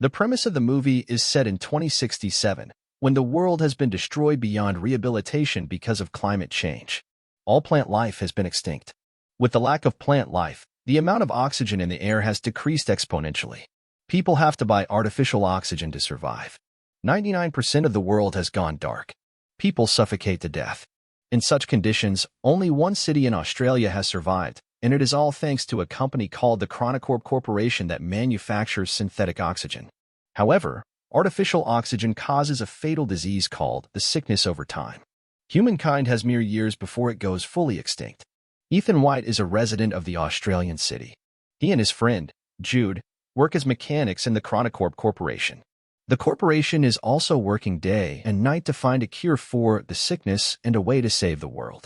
The premise of the movie is set in 2067, when the world has been destroyed beyond rehabilitation because of climate change. All plant life has been extinct. With the lack of plant life, the amount of oxygen in the air has decreased exponentially. People have to buy artificial oxygen to survive. 99% of the world has gone dark. People suffocate to death. In such conditions, only one city in Australia has survived, and it is all thanks to a company called the Chronocorp Corporation that manufactures synthetic oxygen. However, artificial oxygen causes a fatal disease called the sickness over time. Humankind has mere years before it goes fully extinct. Ethan White is a resident of the Australian city. He and his friend, Jude, work as mechanics in the Chronocorp Corporation. The corporation is also working day and night to find a cure for the sickness and a way to save the world.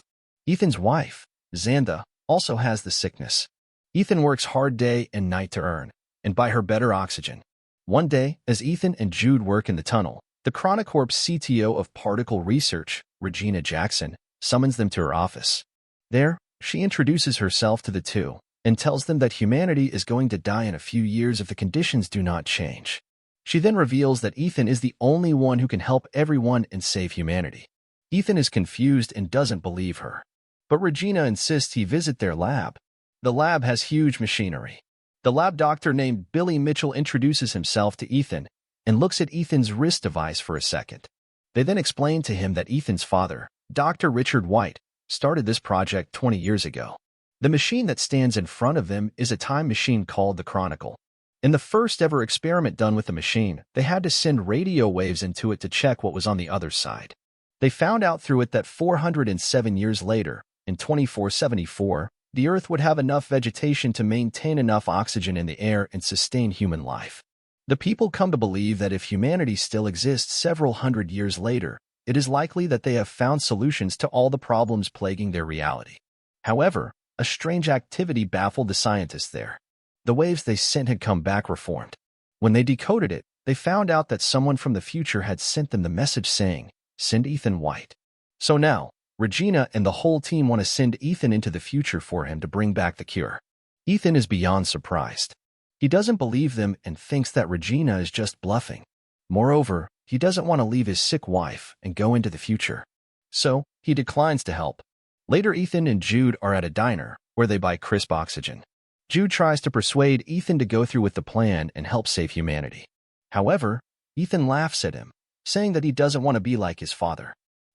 Ethan's wife, Xantha, also has the sickness. Ethan works hard day and night to earn and buy her better oxygen. One day, as Ethan and Jude work in the tunnel, the Chronocorp's CTO of particle research, Regina Jackson, summons them to her office. There, she introduces herself to the two and tells them that humanity is going to die in a few years if the conditions do not change. She then reveals that Ethan is the only one who can help everyone and save humanity. Ethan is confused and doesn't believe her. But Regina insists he visit their lab. The lab has huge machinery. The lab doctor named Billy Mitchell introduces himself to Ethan and looks at Ethan's wrist device for a second. They then explain to him that Ethan's father, Dr. Richard White, started this project 20 years ago. The machine that stands in front of them is a time machine called the Chronicle. In the first ever experiment done with the machine, they had to send radio waves into it to check what was on the other side. They found out through it that 407 years later, in 2474, the Earth would have enough vegetation to maintain enough oxygen in the air and sustain human life. The people come to believe that if humanity still exists several hundred years later, it is likely that they have found solutions to all the problems plaguing their reality. However, a strange activity baffled the scientists there. The waves they sent had come back reformed. When they decoded it, they found out that someone from the future had sent them the message saying, "Send Ethan White." So now, Regina and the whole team want to send Ethan into the future for him to bring back the cure. Ethan is beyond surprised. He doesn't believe them and thinks that Regina is just bluffing. Moreover, he doesn't want to leave his sick wife and go into the future. So, he declines to help. Later, Ethan and Jude are at a diner, where they buy crisp oxygen. Jude tries to persuade Ethan to go through with the plan and help save humanity. However, Ethan laughs at him, saying that he doesn't want to be like his father.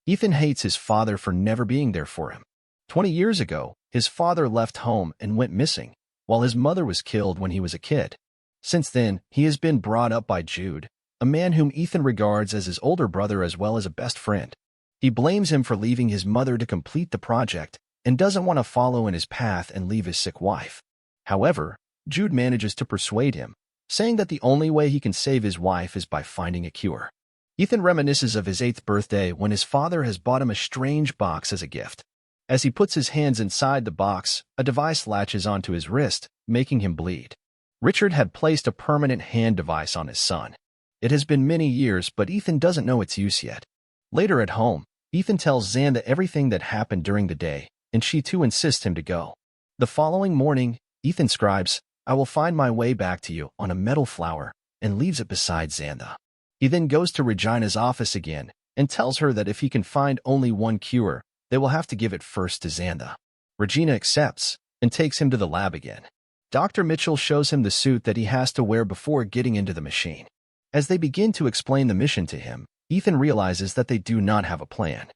Ethan hates his father for never being there for him. 20 years ago, his father left home and went missing, while his mother was killed when he was a kid. Since then, he has been brought up by Jude, a man whom Ethan regards as his older brother as well as a best friend. He blames him for leaving his mother to complete the project and doesn't want to follow in his path and leave his sick wife. However, Jude manages to persuade him, saying that the only way he can save his wife is by finding a cure. Ethan reminisces of his 8th birthday when his father has bought him a strange box as a gift. As he puts his hands inside the box, a device latches onto his wrist, making him bleed. Richard had placed a permanent hand device on his son. It has been many years, but Ethan doesn't know its use yet. Later at home, Ethan tells Xantha everything that happened during the day, and she too insists him to go. The following morning, Ethan scribes, "I will find my way back to you," on a metal flower, and leaves it beside Xantha. He then goes to Regina's office again and tells her that if he can find only one cure, they will have to give it first to Xantha. Regina accepts and takes him to the lab again. Dr. Mitchell shows him the suit that he has to wear before getting into the machine. As they begin to explain the mission to him, Ethan realizes that they do not have a plan.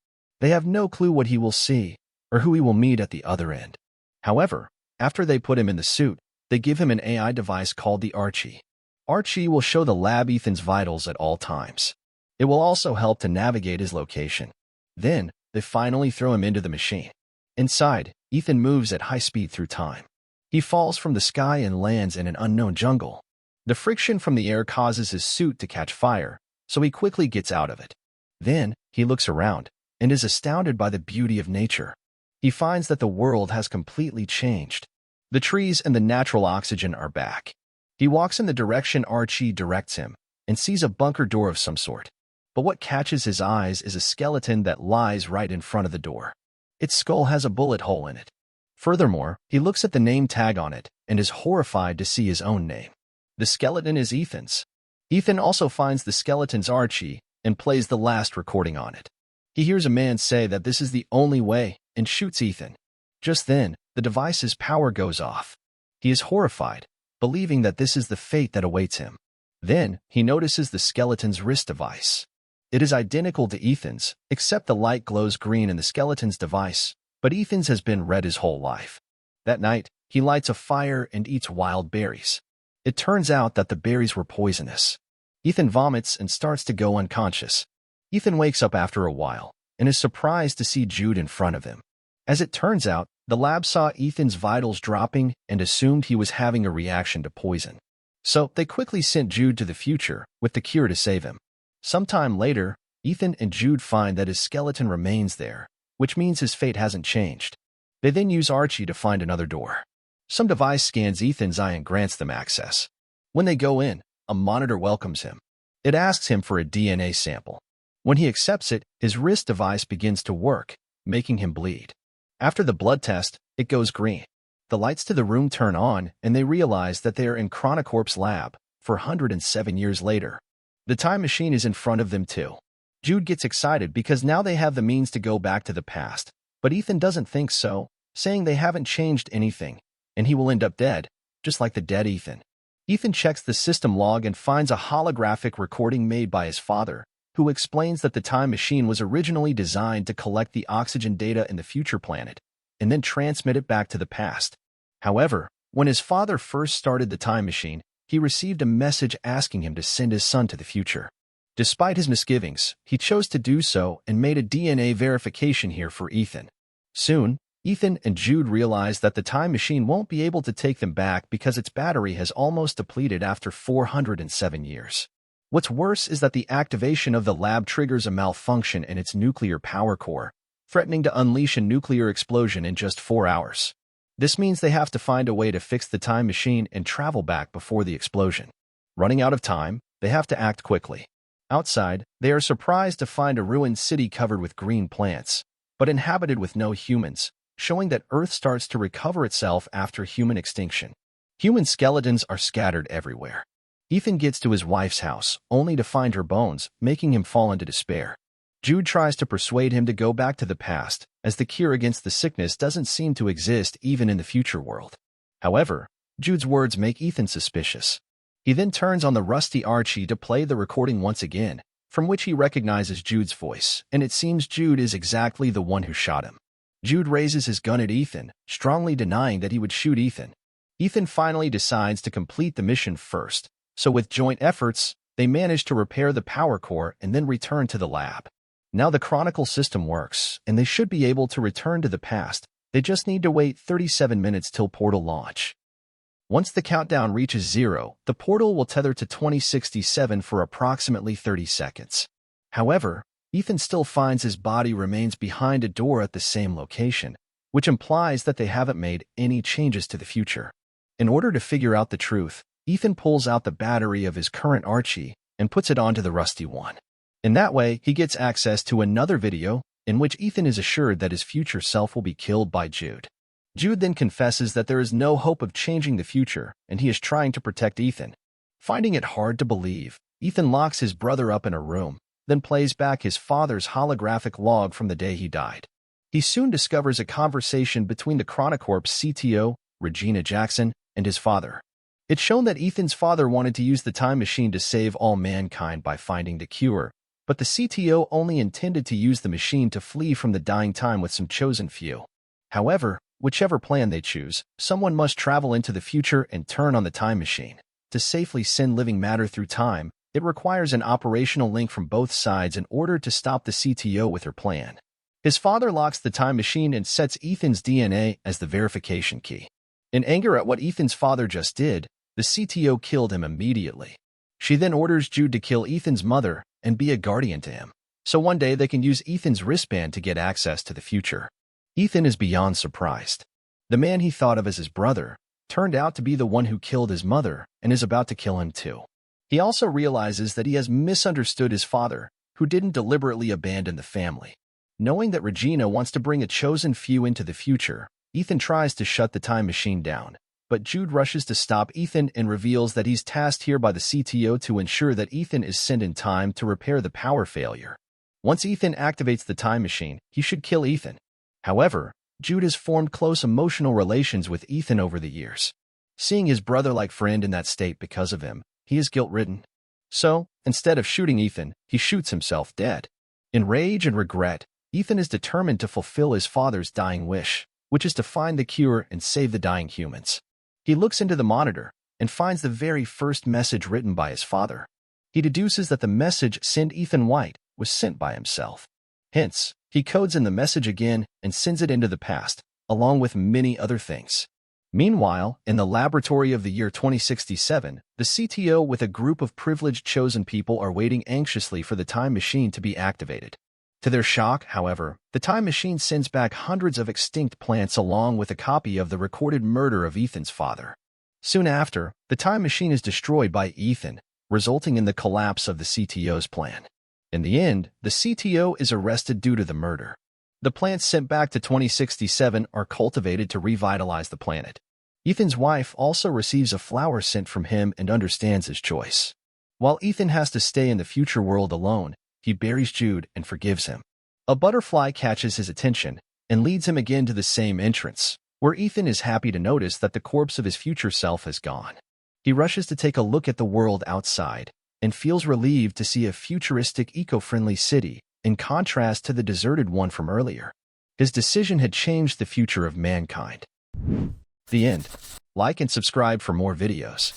They have no clue what he will see or who he will meet at the other end. However, after they put him in the suit, they give him an AI device called the Archie. Archie will show the lab Ethan's vitals at all times. It will also help to navigate his location. Then, they finally throw him into the machine. Inside, Ethan moves at high speed through time. He falls from the sky and lands in an unknown jungle. The friction from the air causes his suit to catch fire, so he quickly gets out of it. Then, he looks around and is astounded by the beauty of nature. He finds that the world has completely changed. The trees and the natural oxygen are back. He walks in the direction Archie directs him and sees a bunker door of some sort. But what catches his eyes is a skeleton that lies right in front of the door. Its skull has a bullet hole in it. Furthermore, he looks at the name tag on it and is horrified to see his own name. The skeleton is Ethan's. Ethan also finds the skeleton's Archie and plays the last recording on it. He hears a man say that this is the only way and shoots Ethan. Just then, the device's power goes off. He is horrified, believing that this is the fate that awaits him. Then, he notices the skeleton's wrist device. It is identical to Ethan's, except the light glows green in the skeleton's device, but Ethan's has been red his whole life. That night, he lights a fire and eats wild berries. It turns out that the berries were poisonous. Ethan vomits and starts to go unconscious. Ethan wakes up after a while and is surprised to see Jude in front of him. As it turns out, the lab saw Ethan's vitals dropping and assumed he was having a reaction to poison. So they quickly sent Jude to the future with the cure to save him. Sometime later, Ethan and Jude find that his skeleton remains there, which means his fate hasn't changed. They then use Archie to find another door. Some device scans Ethan's eye and grants them access. When they go in, a monitor welcomes him. It asks him for a DNA sample. When he accepts it, his wrist device begins to work, making him bleed. After the blood test, it goes green. The lights to the room turn on, and they realize that they are in Chronicorp's lab, 407 years later. The time machine is in front of them too. Jude gets excited because now they have the means to go back to the past, but Ethan doesn't think so, saying they haven't changed anything, and he will end up dead, just like the dead Ethan. Ethan checks the system log and finds a holographic recording made by his father, who explains that the time machine was originally designed to collect the oxygen data in the future planet, and then transmit it back to the past. However, when his father first started the time machine, he received a message asking him to send his son to the future. Despite his misgivings, he chose to do so and made a DNA verification here for Ethan. Soon, Ethan and Jude realize that the time machine won't be able to take them back because its battery has almost depleted after 407 years. What's worse is that the activation of the lab triggers a malfunction in its nuclear power core, threatening to unleash a nuclear explosion in just 4 hours. This means they have to find a way to fix the time machine and travel back before the explosion. Running out of time, they have to act quickly. Outside, they are surprised to find a ruined city covered with green plants, but inhabited with no humans, showing that Earth starts to recover itself after human extinction. Human skeletons are scattered everywhere. Ethan gets to his wife's house, only to find her bones, making him fall into despair. Jude tries to persuade him to go back to the past, as the cure against the sickness doesn't seem to exist even in the future world. However, Jude's words make Ethan suspicious. He then turns on the rusty Archie to play the recording once again, from which he recognizes Jude's voice, and it seems Jude is exactly the one who shot him. Jude raises his gun at Ethan, strongly denying that he would shoot Ethan. Ethan finally decides to complete the mission first, so with joint efforts, they manage to repair the power core and then return to the lab. Now the Chronicle system works, and they should be able to return to the past. They just need to wait 37 minutes till portal launch. Once the countdown reaches 0, the portal will tether to 2067 for approximately 30 seconds. However, Ethan still finds his body remains behind a door at the same location, which implies that they haven't made any changes to the future. In order to figure out the truth, Ethan pulls out the battery of his current Archie and puts it onto the rusty one. In that way, he gets access to another video in which Ethan is assured that his future self will be killed by Jude. Jude then confesses that there is no hope of changing the future, and he is trying to protect Ethan. Finding it hard to believe, Ethan locks his brother up in a room, then plays back his father's holographic log from the day he died. He soon discovers a conversation between the Chronicorp's CTO, Regina Jackson, and his father. It's shown that Ethan's father wanted to use the time machine to save all mankind by finding the cure, but the CTO only intended to use the machine to flee from the dying time with some chosen few. However, whichever plan they choose, someone must travel into the future and turn on the time machine. To safely send living matter through time, it requires an operational link from both sides in order to stop the CTO with her plan. His father locks the time machine and sets Ethan's DNA as the verification key. In anger at what Ethan's father just did, the CTO killed him immediately. She then orders Jude to kill Ethan's mother and be a guardian to him, so one day they can use Ethan's wristband to get access to the future. Ethan is beyond surprised. The man he thought of as his brother turned out to be the one who killed his mother and is about to kill him too. He also realizes that he has misunderstood his father, who didn't deliberately abandon the family. Knowing that Regina wants to bring a chosen few into the future, Ethan tries to shut the time machine down, but Jude rushes to stop Ethan and reveals that he's tasked here by the CTO to ensure that Ethan is sent in time to repair the power failure. Once Ethan activates the time machine, he should kill Ethan. However, Jude has formed close emotional relations with Ethan over the years. Seeing his brother-like friend in that state because of him, he is guilt-ridden. So, instead of shooting Ethan, he shoots himself dead. In rage and regret, Ethan is determined to fulfill his father's dying wish, which is to find the cure and save the dying humans. He looks into the monitor and finds the very first message written by his father. He deduces that the message "Send Ethan White" was sent by himself. Hence, he codes in the message again and sends it into the past, along with many other things. Meanwhile, in the laboratory of the year 2067, the CTO with a group of privileged chosen people are waiting anxiously for the time machine to be activated. To their shock, however, the time machine sends back hundreds of extinct plants along with a copy of the recorded murder of Ethan's father. Soon after, the time machine is destroyed by Ethan, resulting in the collapse of the CTO's plan. In the end, the CTO is arrested due to the murder. The plants sent back to 2067 are cultivated to revitalize the planet. Ethan's wife also receives a flower sent from him and understands his choice. While Ethan has to stay in the future world alone, he buries Jude and forgives him. A butterfly catches his attention and leads him again to the same entrance, where Ethan is happy to notice that the corpse of his future self has gone. He rushes to take a look at the world outside and feels relieved to see a futuristic, eco-friendly city, in contrast to the deserted one from earlier. His decision had changed the future of mankind. The end. Like and subscribe for more videos.